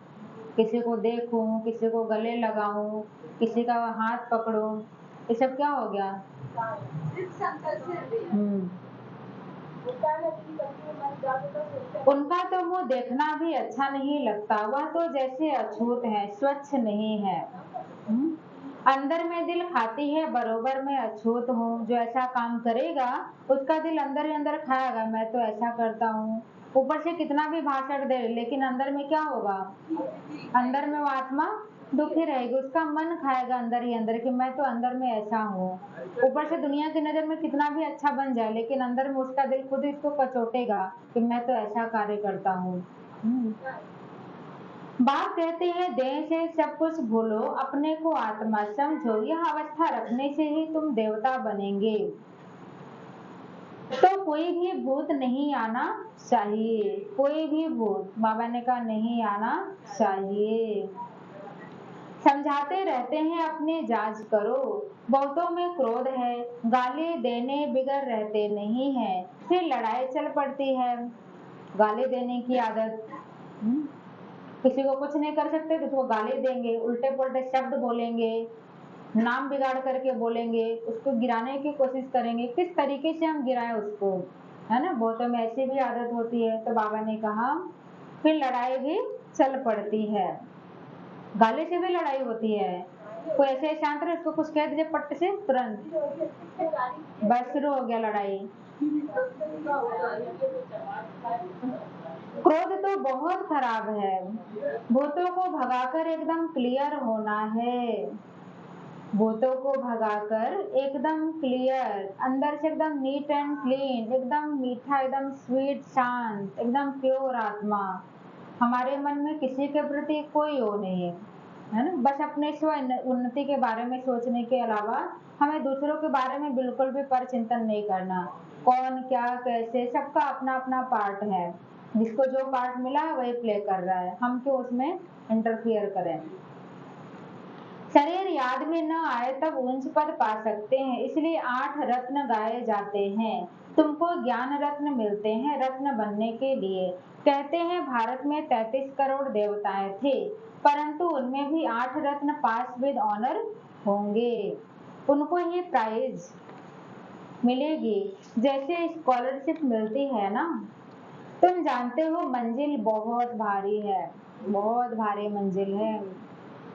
किसी को देखूं, किसी को गले लगाऊं, किसी का हाथ पकड़ूं, ये सब क्या हो गया। उनका तो मुंह देखना भी अच्छा नहीं लगता, वह तो जैसे अछूत है, स्वच्छ नहीं है। अंदर में दिल खाती है बरोबर में अछूत हूँ, जो ऐसा काम करेगा उसका दिल अंदर ही अंदर खाएगा मैं तो ऐसा करता हूँ। ऊपर से कितना भी भाषण दे लेकिन अंदर में क्या होगा, अंदर में वो आत्मा दुखी रहेगी, उसका मन खाएगा अंदर ही अंदर कि मैं तो अंदर में ऐसा हूँ। ऊपर से दुनिया की नजर में कितना भी अच्छा बन जाए लेकिन अंदर में उसका दिल खुद इसको कचोटेगा कि मैं तो ऐसा कार्य करता हूँ। बाप कहते हैं देह से सब कुछ भूलो, अपने को आत्मा समझो, यह अवस्था रखने से ही तुम देवता बनेंगे। तो कोई भी भूत नहीं आना चाहिए, कोई भी भूत बाबा ने कहा नहीं आना चाहिए। समझाते रहते हैं अपने जांच करो, बहुतों में क्रोध है, गाली देने बिगड़ रहते नहीं है, फिर लड़ाई चल पड़ती है। गाली देने की आदत, किसी को कुछ नहीं कर सकते तो उसको गाली देंगे, उल्टे पुल्टे शब्द बोलेंगे, नाम बिगाड़ करके बोलेंगे, उसको गिराने की कोशिश करेंगे, किस तरीके से हम गिराएं उसको, है ना। बहुतों में ऐसी भी आदत होती है। तो बाबा ने कहा फिर लड़ाई भी चल पड़ती है, गाली से भी लड़ाई होती है। कोई ऐसे शांत रहे उसको कुछ कह दीजिए पट्ट से तुरंत बस शुरू हो गया लड़ाई। क्रोध तो बहुत खराब है, भूतों को भगाकर एकदम क्लियर होना है, भूतों को भगाकर एकदम क्लियर, अंदर से एकदम नीट एंड क्लीन, एकदम मीठा, एकदम स्वीट, शांत, एकदम प्योर आत्मा। हमारे मन में किसी के प्रति कोई वो नहीं है ना, बस अपने स्व उन्नति के बारे में सोचने के अलावा हमें दूसरों के बारे में बिल्कुल भी पर चिंतन नहीं करना। कौन क्या कैसे सबका अपना अपना पार्ट है, जिसको जो पार्ट मिला है वही प्ले कर रहा है, हम क्यों उसमें इंटरफियर करें। शरीर याद में न आए तब ऊंच पद पा सकते हैं, इसलिए 8 रत्न गाए जाते हैं। तुमको ज्ञान रत्न मिलते हैं रत्न बनने के लिए। कहते हैं भारत में 33 करोड़ देवताएं थे, परंतु उनमें भी 8 रत्न पास विद ऑनर होंगे, उनको ये प्राइज मिलेगी जैसे स्कॉलरशिप मिलती है ना। तुम जानते हो मंजिल बहुत भारी है, बहुत भारी मंजिल है,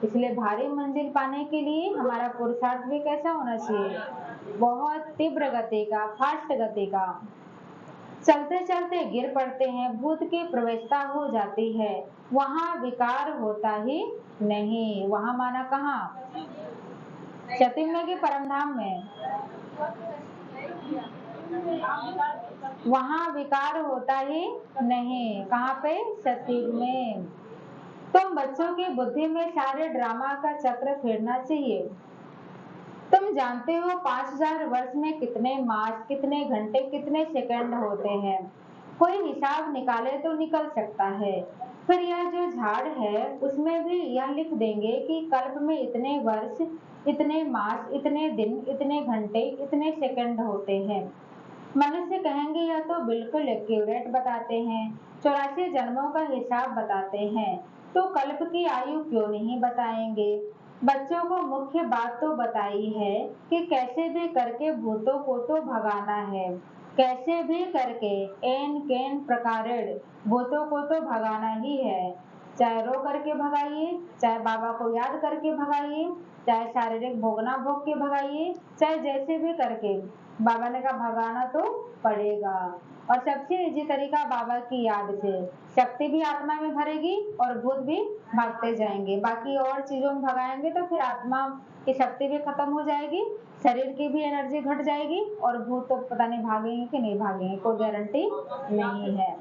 इसलिए भारी मंजिल पाने के लिए हमारा पुरुषार्थ भी कैसा होना चाहिए, बहुत तीव्र गति का, फास्ट गति का। चलते चलते गिर पड़ते हैं, भूत की प्रवेशता हो जाती है, वहां विकार होता ही नहीं। वहां माना कहाँ, सती में कि परमधाम में, वहां विकार होता ही नहीं, कहाँ पे, सती में। तुम बच्चों की बुद्धि में सारे ड्रामा का चक्र फिरना चाहिए। तुम जानते हो 5000 वर्ष में कितने मास, कितने घंटे, कितने सेकंड होते हैं, कोई हिसाब निकाले तो निकल सकता है। फिर यह जो झाड़ है उसमें भी यह लिख देंगे कि कल्प में इतने वर्ष, इतने मास, इतने दिन, इतने घंटे, इतने सेकंड होते हैं। मनुष्य कहेंगे यह तो बिल्कुल एक्यूरेट बताते हैं, 84 जन्मों का हिसाब बताते हैं, तो कल्प की आयु क्यों नहीं बताएंगे। बच्चों को मुख्य बात तो बताई है कि कैसे भी करके भूतों को तो भगाना है, कैसे भी करके एन केन प्रकारेण भूतों को तो भगाना ही है। चाहे रो करके भगाइए, चाहे बाबा को याद करके भगाइए, चाहे शारीरिक भोगना भोग के भगाइए, चाहे जैसे भी करके, बाबा ने कहा भगाना तो पड़ेगा। और सबसे इजी तरीका बाबा की याद से, शक्ति भी आत्मा में भरेगी और भूत भी भागते जाएंगे। बाकी और चीजों में भगाएंगे तो फिर आत्मा की शक्ति भी खत्म हो जाएगी, शरीर की भी एनर्जी घट जाएगी, और भूत तो पता नहीं भागेंगे कि नहीं भागेंगे, कोई गारंटी नहीं है।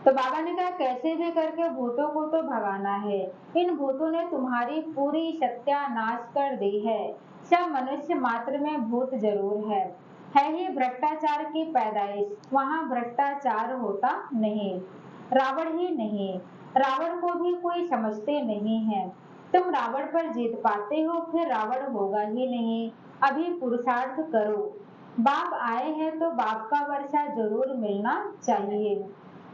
तो बाबा ने कहा कैसे भी करके भूतों को तो भगाना है, इन भूतों ने तुम्हारी पूरी सत्यानाश कर दी है। सब मनुष्य मात्र में भूत जरूर है, है ही भ्रष्टाचार की पैदाइश, वहाँ भ्रष्टाचार होता नहीं। रावण ही नहीं, रावण को भी कोई समझते नहीं है। तुम रावण पर जीत पाते हो, फिर रावण होगा ही नहीं। अभी पुरुषार्थ करो, बाप आए हैं तो बाप का वर्षा जरूर मिलना चाहिए।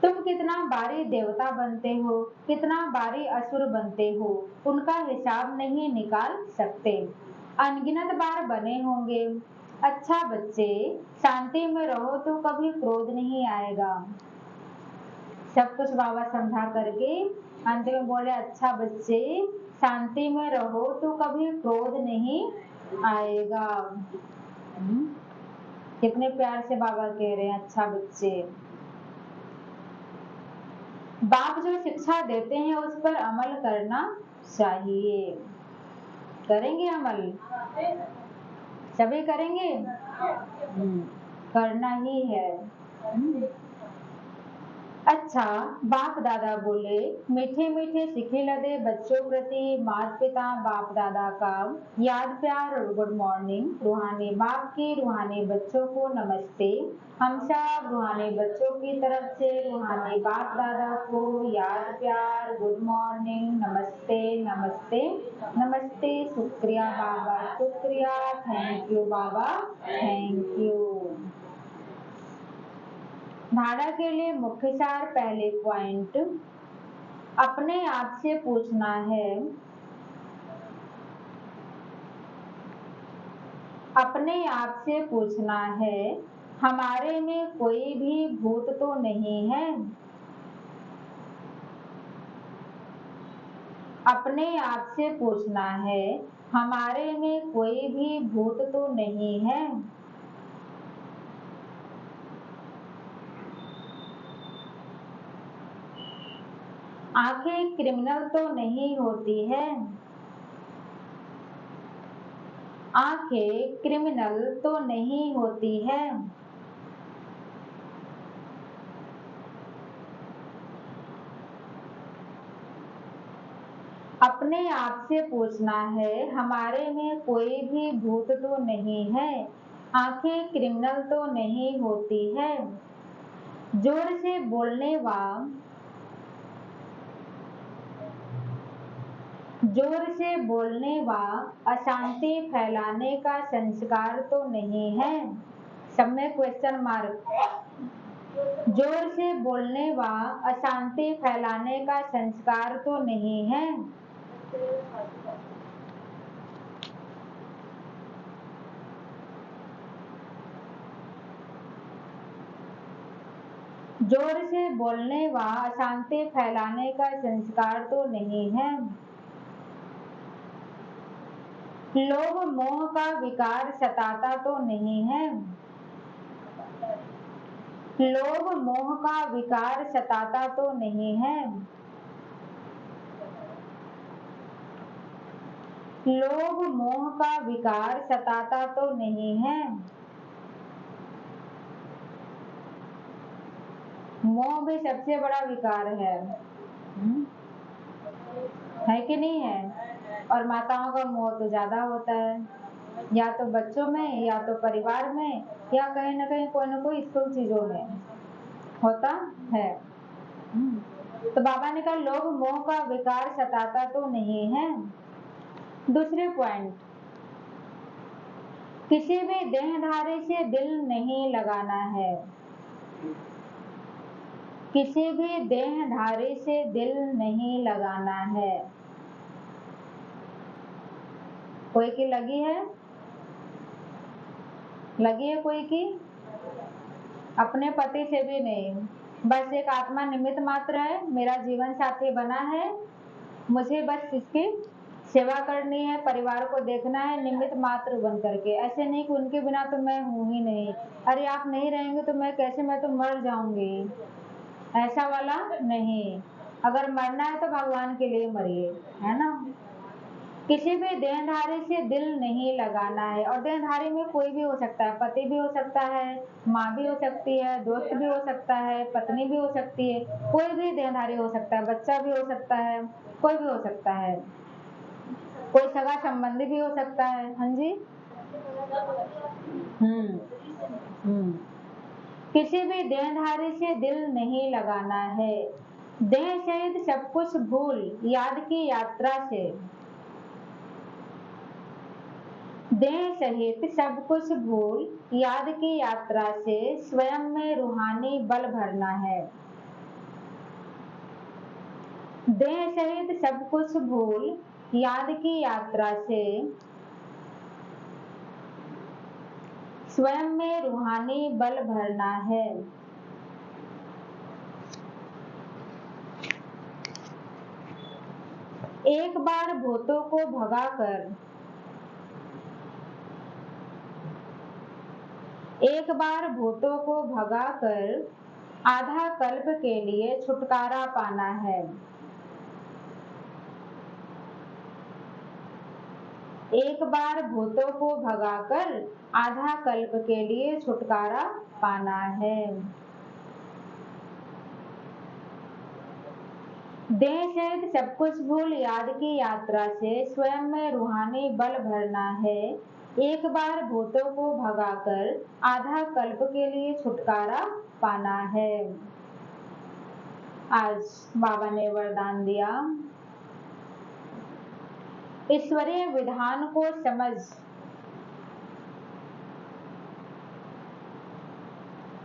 तुम कितना बारी देवता बनते हो, कितना बारी असुर बनते हो, उनका हिसाब नहीं निकाल सकते। अनगिनत बार बने होंगे। अच्छा बच्चे, शांति में रहो तो कभी क्रोध नहीं आएगा। सब कुछ बाबा समझा करके अंत में बोले, अच्छा बच्चे, शांति में रहो तो कभी क्रोध नहीं आएगा। कितने प्यार से बाबा कह रहे हैं, अच्छा बच्चे। बाप जो शिक्षा देते हैं उस पर अमल करना चाहिए। करेंगे अमल? सभी करेंगे? करना ही है। अच्छा, बाप दादा बोले, मीठे मीठे सिखे लदे बच्चों प्रति माता पिता बाप दादा का याद प्यार और गुड मॉर्निंग। रूहानी बाप की रूहानी बच्चों को नमस्ते। हम सब रूहानी बच्चों की तरफ से रूहानी बाप दादा को याद प्यार, गुड मॉर्निंग, नमस्ते नमस्ते नमस्ते। शुक्रिया बाबा, शुक्रिया, thank you Baba, thank you. धारणा के लिए मुख्य सार, पहले पॉइंट, अपने आप से पूछना है, अपने आप से पूछना है, हमारे में कोई भी भूत तो नहीं है। अपने आप से पूछना है, हमारे में कोई भी भूत तो नहीं है। आंखें क्रिमिनल तो नहीं होती है। आंखें क्रिमिनल तो नहीं होती है। अपने आप से पूछना है, हमारे में कोई भी भूत तो नहीं है। आंखें क्रिमिनल तो नहीं होती है। जोर से बोलने व जोर से बोलने व अशांति फैलाने का संस्कार तो नहीं है। सब में क्वेश्चन मार्क। जोर से बोलने व अशांति फैलाने का संस्कार तो नहीं है। जोर से बोलने व अशांति फैलाने का संस्कार तो नहीं है। लोभ मोह का विकार सताता तो नहीं है। लोभ मोह का विकार सताता तो नहीं है। लोभ मोह का विकार सताता तो नहीं है। मोह भी सबसे बड़ा विकार है कि नहीं है? और माताओं का मोह तो ज्यादा होता है, या तो बच्चों में, या तो परिवार में, या कहीं ना कहीं कोई ना कोई स्थूल चीजों में होता है। तो बाबा ने कहा लोभ मोह का विकार सताता तो नहीं है। दूसरे पॉइंट, किसी भी देहधारी से दिल नहीं लगाना है। किसी भी देहधारी से दिल नहीं लगाना है। कोई की लगी है? लगी है कोई की? अपने पति से भी नहीं, बस एक आत्मा निमित्त मात्र है, मेरा जीवन साथी बना है, मुझे बस इसकी सेवा करनी है, परिवार को देखना है, निमित्त मात्र बन करके। ऐसे नहीं कि उनके बिना तो मैं हूं ही नहीं, अरे आप नहीं रहेंगे तो मैं कैसे, मैं तो मर जाऊंगी, ऐसा वाला नहीं। अगर मरना है तो भगवान के लिए मरिए, है ना। किसी भी देहधारी से दिल नहीं लगाना है। और देहधारी में कोई भी हो सकता है, पति भी हो सकता है, माँ भी हो सकती है, दोस्त भी हो सकता है, पत्नी भी हो सकती है, कोई भी देहधारी हो सकता है, बच्चा भी हो सकता है, कोई भी हो सकता है, कोई सगा संबंधी भी हो सकता है। हाँ जी। किसी भी देहधारी से दिल नहीं लगाना है, देह सहित सब कुछ भूल याद की यात्रा से, देह सहित सब कुछ भूल याद की यात्रा से स्वयं में रूहानी बल भरना है। देह सहित सब कुछ भूल याद की यात्रा से स्वयं में रूहानी बल भरना है। एक बार भूतों को भगाकर, एक बार भूतों को भगाकर आधा कल्प के लिए छुटकारा पाना है। एक बार भूतों को भगाकर आधा कल्प के लिए छुटकारा पाना है। देह सहित सब कुछ भूल याद की यात्रा से स्वयं में रूहानी बल भरना है। एक बार भूतों को भगाकर आधा कल्प के लिए छुटकारा पाना है। आज बाबा ने वरदान दिया, ईश्वरीय विधान को समझ,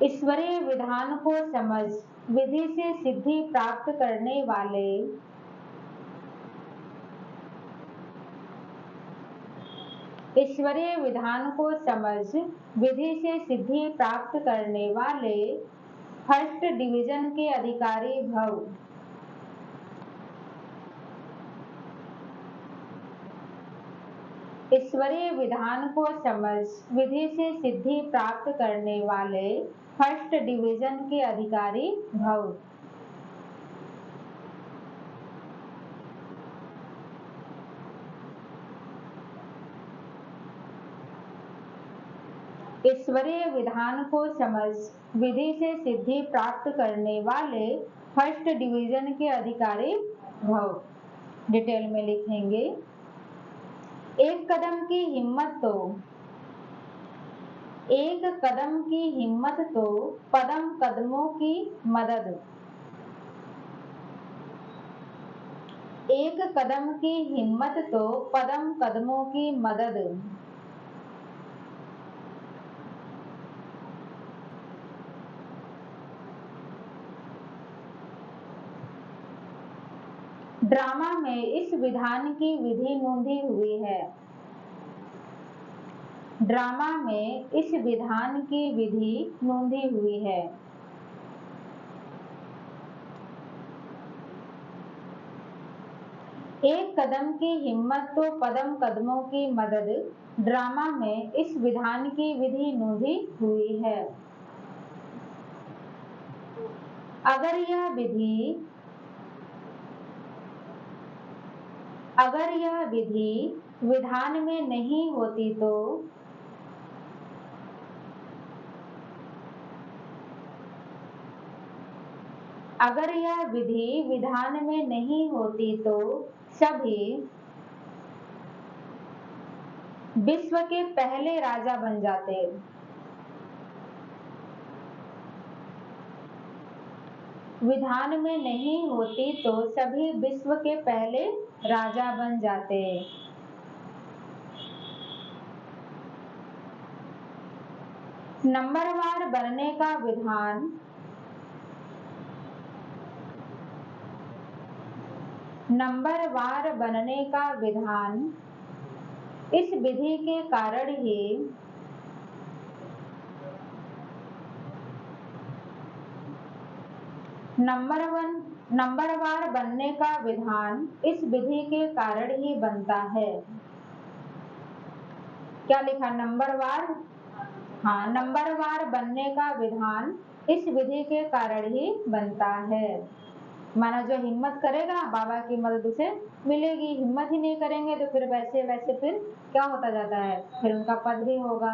ईश्वरीय विधान को समझ विधि से सिद्धि प्राप्त करने वाले, ईश्वरीय विधान को समझ विधि से सिद्धि प्राप्त करने वाले फर्स्ट डिवीजन के अधिकारी भव। ईश्वरीय विधान को समझ विधि से सिद्धि प्राप्त करने वाले फर्स्ट डिवीजन के अधिकारी भव। ईश्वरीय विधान को समझ विधि से सिद्धि प्राप्त करने वाले फर्स्ट डिवीजन के अधिकारी भव। डिटेल में लिखेंगे, एक कदम की हिम्मत तो, एक कदम की हिम्मत तो पदम कदमों की मदद, एक कदम की हिम्मत तो पदम कदमों की मदद। ड्रामा में इस विधान की विधि नोंधी हुई है। ड्रामा में इस विधान की विधि नोंधी हुई है। एक कदम की हिम्मत तो पदम कदमों की मदद, ड्रामा में इस विधान की विधि नोंधी हुई है। अगर यह विधि, अगर यह विधि विधान में नहीं होती तो, अगर यह विधि विधान में नहीं होती तो सभी विश्व के पहले राजा बन जाते। विधान में नहीं होती तो सभी विश्व के पहले राजा बन जाते। नंबरवार बनने का विधान, नंबरवार बनने का विधान इस विधि के कारण ही नंबरवार बनने का विधान इस विधि के कारण ही बनता है। क्या लिखा? नंबरवार, हाँ, नंबरवार बनने का विधान इस विधि के कारण ही बनता है। माना जो हिम्मत करेगा बाबा की मदद उसे मिलेगी, हिम्मत ही नहीं करेंगे तो फिर वैसे वैसे फिर क्या होता जाता है, फिर उनका पद भी होगा।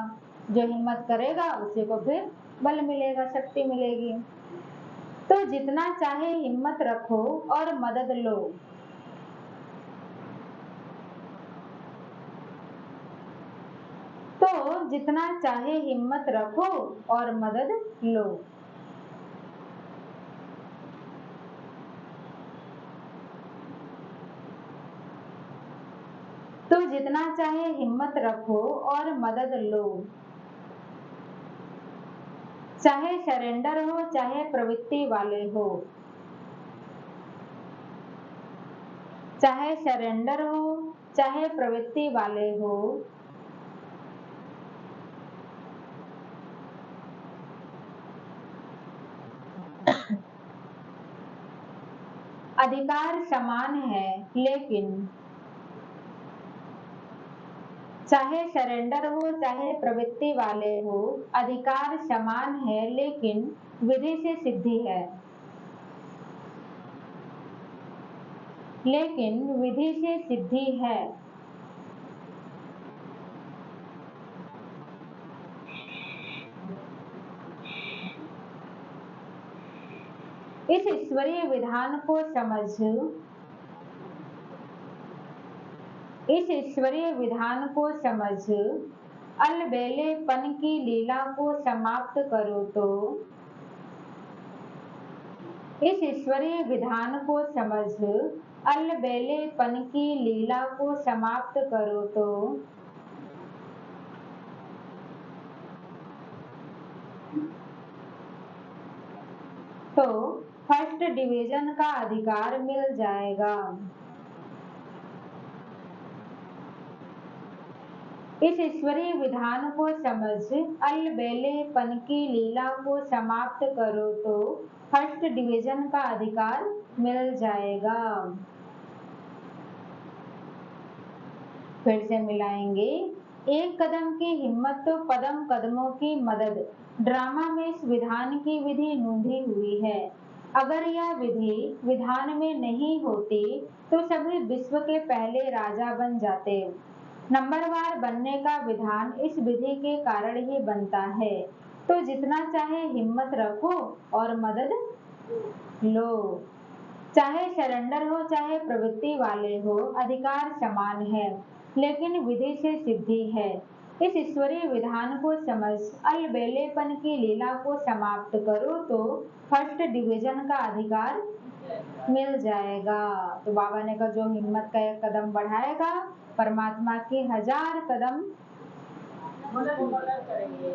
जो हिम्मत करेगा उसी को फिर बल मिलेगा, शक्ति मिलेगी। तो जितना चाहे हिम्मत रखो और मदद लो। तो तो जितना चाहे हिम्मत रखो और मदद लो। तो जितना चाहे हिम्मत रखो और मदद लो। चाहे सरेंडर हो चाहे प्रवृत्ति वाले हो, चाहे सरेंडर हो चाहे प्रवृत्ति वाले हो, अधिकार समान है लेकिन चाहे सरेंडर हो चाहे प्रवृत्ति वाले हो, अधिकार समान है लेकिन विधि से सिद्धि है। लेकिन विधि से सिद्धि है। इस ईश्वरीय विधान को समझ, इस ईश्वरीय विधान को समझ अलबेलेपन की लीला को समाप्त करो तो, इस ईश्वरीय विधान को समझ अलबेलेपन की लीला को समाप्त करो तो फर्स्ट डिवीजन का अधिकार मिल जाएगा। इस ईश्वरीय विधान को समझ अलबेलेपन की लीला को समाप्त करो तो फर्स्ट डिवीजन का अधिकार मिल जाएगा। फिर से मिलाएंगे। एक कदम की हिम्मत तो कदम कदमों की मदद, ड्रामा में इस विधान की विधि नूंधी हुई है। अगर यह विधि विधान में नहीं होती तो सभी विश्व के पहले राजा बन जाते। नंबरवार बनने का विधान इस विधि के कारण ही बनता है। तो जितना चाहे हिम्मत रखो और मदद लो। चाहे सरेंडर हो चाहे प्रवृत्ति वाले हो, अधिकार समान है लेकिन विधि से सिद्धि है। इस ईश्वरीय विधान को समझ अलबेलेपन की लीला को समाप्त करो तो फर्स्ट डिवीजन का अधिकार मिल जाएगा। तो बाबा ने कहा जो हिम्मत का एक कदम बढ़ाएगा, परमात्मा की 1000 कदम,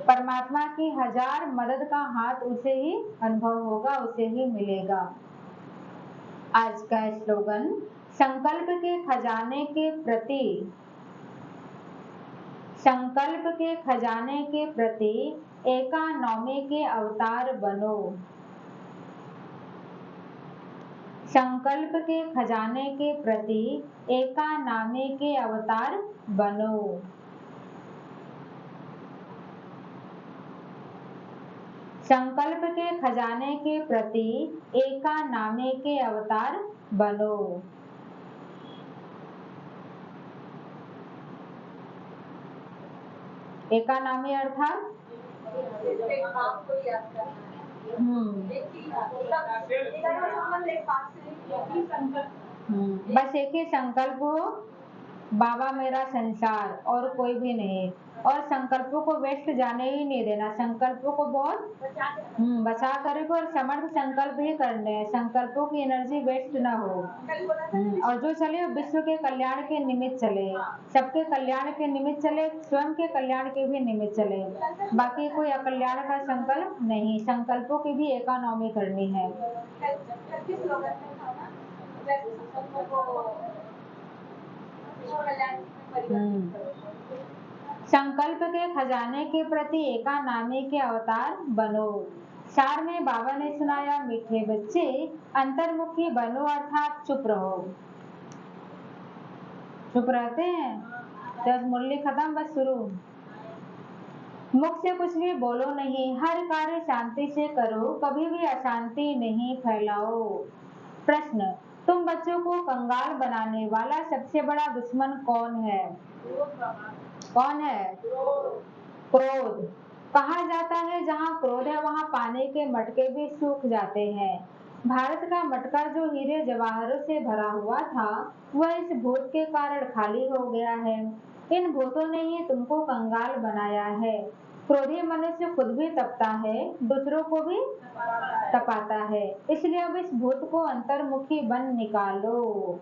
परमात्मा की 1000 मदद का हाथ उसे ही अनुभव होगा, उसे ही मिलेगा। आज का स्लोगन, संकल्प के खजाने के प्रति, संकल्प के खजाने के प्रति एकानौमे के अवतार बनो। संकल्प के खजाने के प्रति एकानामे के अवतार बनो। संकल्प के खजाने के प्रति एकानामे के अवतार बनो। एकानामे अर्थात बस एक ही संकल्प हो, बाबा मेरा संसार और कोई भी नहीं। और संकल्पों को वेस्ट जाने ही नहीं देना, संकल्पों को बहुत बचा करेगा और समर्थ संकल्प ही करने हैं। संकल्पों की एनर्जी वेस्ट ना हो और जो चले विश्व के कल्याण के निमित्त चले, सबके कल्याण के निमित्त चले, स्वयं के कल्याण के भी निमित्त चले। बाकी कोई अकल्याण का संकल्प नहीं, संकल्पों की भी एकानौमी करनी है। संकल्प के खजाने के प्रति एकानामे के अवतार बनो। सार में बाबा ने सुनाया, मीठे बच्चे अंतर्मुखी बनो अर्थात चुप रहो। चुप रहते हैं जब मुरली खत्म, बस शुरू। मुख से कुछ भी बोलो नहीं, हर कार्य शांति से करो, कभी भी अशांति नहीं फैलाओ। प्रश्न, तुम बच्चों को कंगाल बनाने वाला सबसे बड़ा दुश्मन कौन है? कौन है? क्रोध। कहा जाता है जहाँ क्रोध है वहाँ पानी के मटके भी सूख जाते हैं। भारत का मटका जो हीरे जवाहरों से भरा हुआ था, वह इस भूत के कारण खाली हो गया है। इन भूतों ने ही तुमको कंगाल बनाया है। क्रोधी मनुष्य खुद भी तपता है, दूसरों को भी तपाता है। इसलिए अब इस भूत को अंतर्मुखी बन निकालो।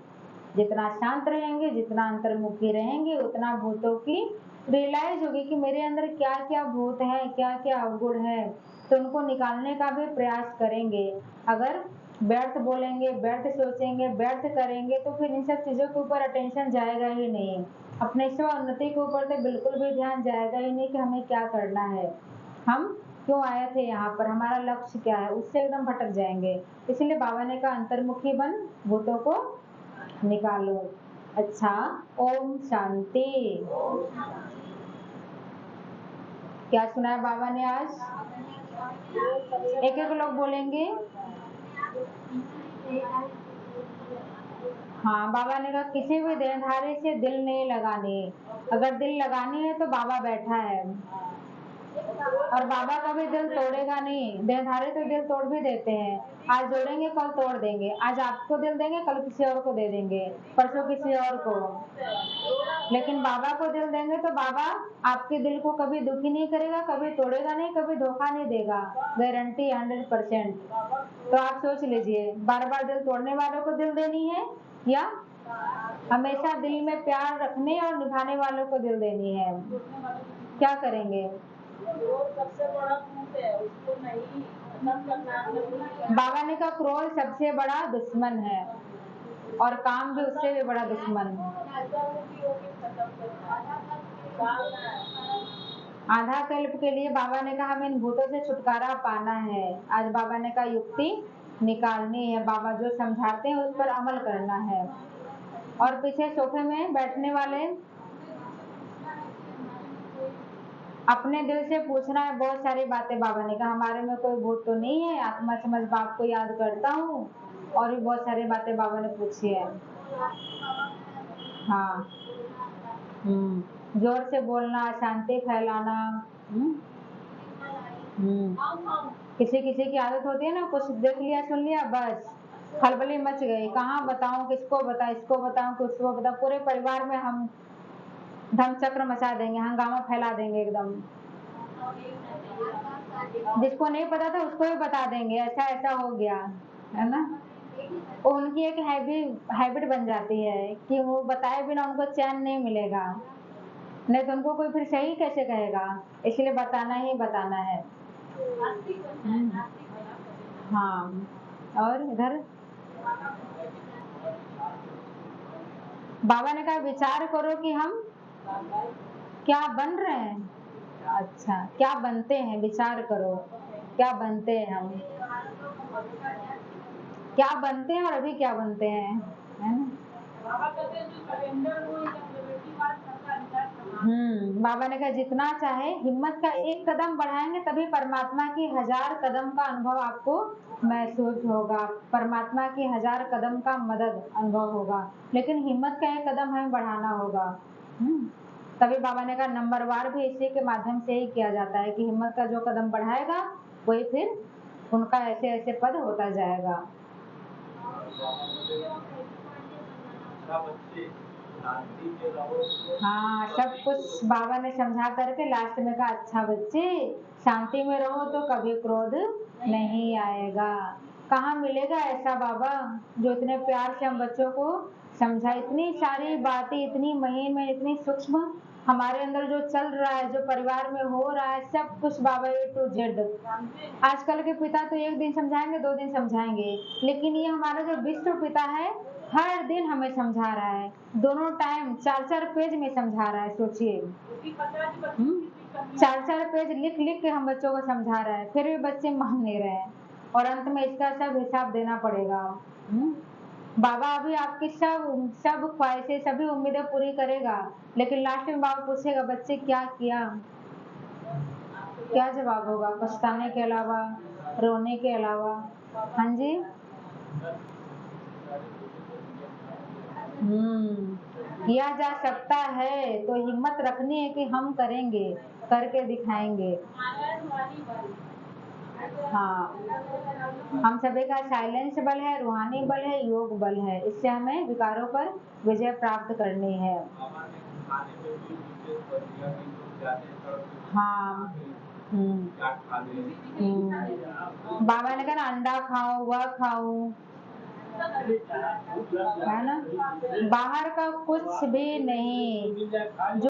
जितना शांत रहेंगे, जितना अंतर्मुखी रहेंगे, उतना भूतों की रियलाइज होगी कि मेरे अंदर क्या क्या भूत है, क्या क्या अवगुण है, तो उनको निकालने का भी प्रयास करेंगे। अगर व्यर्थ बोलेंगे, व्यर्थ सोचेंगे, व्यर्थ करेंगे, तो फिर इन सब चीजों के ऊपर अटेंशन जाएगा ही नहीं। अपने स्व उन्नति के ऊपर तो बिल्कुल भी ध्यान जाएगा ही नहीं कि हमें क्या करना है, हम क्यों आए थे यहाँ पर, हमारा लक्ष्य क्या है, उससे एकदम भटक जाएंगे। इसलिए बाबा ने कहा अंतर्मुखी बन, भूतों को निकालो। अच्छा, ओम शांति। क्या सुनाया बाबा ने आज? एक एक लोग बोलेंगे। हाँ, बाबा ने कहा किसी भी देहधारी से दिल नहीं लगानी। अगर दिल लगानी है तो बाबा बैठा है, और बाबा का भी दिल तोड़ेगा नहीं। देहधारी तो दिल तोड़ भी देते हैं, आज जोड़ेंगे कल तोड़ देंगे, आज आपको दिल देंगे कल किसी और को दे देंगे, परसों किसी और को। लेकिन बाबा को दिल देंगे तो बाबा आपके दिल को कभी दुखी नहीं करेगा, कभी तोड़ेगा नहीं, कभी धोखा नहीं देगा, गारंटी 100%। तो आप सोच लीजिए, बार बार दिल तोड़ने वालों को दिल देनी है या हमेशा दिल में प्यार रखने और निभाने वालों को दिल देनी है? क्या करेंगे? सबसे बड़ा भूत है, उसको नहीं खत्म करना। बाबा ने कहा क्रोध सबसे बड़ा दुश्मन है, और काम भी उससे भी बड़ा दुश्मन। आधा कल्प के लिए बाबा ने कहा हमें इन भूतों से छुटकारा पाना है। आज बाबा ने कहा युक्ति निकालनी है, बाबा जो समझाते हैं उस पर अमल करना है। और पीछे सोफे में बैठने वाले अपने दिल से पूछना है बहुत सारी बातें। बाबा ने कहा हमारे में कोई भूत तो नहीं है, आत्मा समझ बाप को याद करता हूँ, और भी बहुत सारी बातें बाबा ने पूछी है। हाँ, जोर से बोलना, शांति फैलाना। किसी किसी की आदत होती है ना, कुछ देख लिया सुन लिया बस खलबली मच गई, कहाँ बताऊं, किसको बताऊं, इसको बताऊं, किसको बताऊं, पूरे परिवार में हम धर्मचक्र मचा देंगे, हंगामा फैला देंगे एकदम। जिसको नहीं पता था उसको भी बता देंगे ऐसा ऐसा हो गया, है ना। उनकी एक हैबिट बन जाती है कि वो बताए बिना उनको चैन नहीं मिलेगा, नहीं तो उनको कोई फिर सही कैसे कहेगा, इसलिए बताना ही बताना है। हाँ, और इधर बाबा ने कहा विचार करो कि हम क्या बन रहे हैं। अच्छा, क्या बनते हैं, विचार करो क्या बनते हैं हम, क्या बनते हैं और अभी क्या बनते हैं, है ना। बाबा ने कहा जितना चाहे हिम्मत का एक कदम बढ़ाएंगे तभी परमात्मा की 1000 कदम का अनुभव आपको महसूस होगा, परमात्मा की 1000 कदम का मदद अनुभव होगा, लेकिन हिम्मत का एक कदम हमें बढ़ाना होगा। तभी बाबा ने कहा नंबरवार भी इसी के माध्यम से ही किया जाता है कि हिम्मत का जो कदम बढ़ाएगा वही फिर उनका ऐसे ऐसे पद होता जाएगा। हाँ, सब कुछ बाबा ने समझा करके लास्ट में कहा अच्छा बच्चे शांति में रहो तो कभी क्रोध नहीं आएगा। कहाँ मिलेगा ऐसा बाबा जो इतने प्यार से हम बच्चों को समझा, इतनी सारी बातें इतनी महीन में इतनी सूक्ष्म हमारे अंदर जो चल रहा है, जो परिवार में हो रहा है, सब कुछ बाबा A to Z। आजकल के पिता तो एक दिन समझाएंगे, 2 दिन समझाएंगे, लेकिन ये हमारा जो विश्व पिता है हर दिन हमें समझा रहा है, दोनों टाइम 4-4 पेज में समझा रहा है। सोचिए 4-4 पेज लिख लिख के हम बच्चों को समझा रहा है, फिर भी बच्चे मान नहीं रहे हैं, और अंत में इसका सब हिसाब देना पड़ेगा। बाबा अभी आपकी सब ख्वाहिशें सभी उम्मीदें पूरी करेगा, लेकिन लास्ट में बाबा पूछेगा बच्चे क्या किया, क्या जवाब होगा? पछताने के अलावा, रोने के अलावा। हाँ जी, किया जा सकता है तो हिम्मत रखनी है कि हम करेंगे, करके दिखाएंगे। हाँ, हम सभी का साइलेंस बल है, रूहानी बल है, योग बल है। इससे हमें विकारों पर विजय प्राप्त करनी है। हाँ। बाबा ने कहा ना, अंडा खाऊं वह खाऊं, है ना, बाहर का कुछ भी नहीं।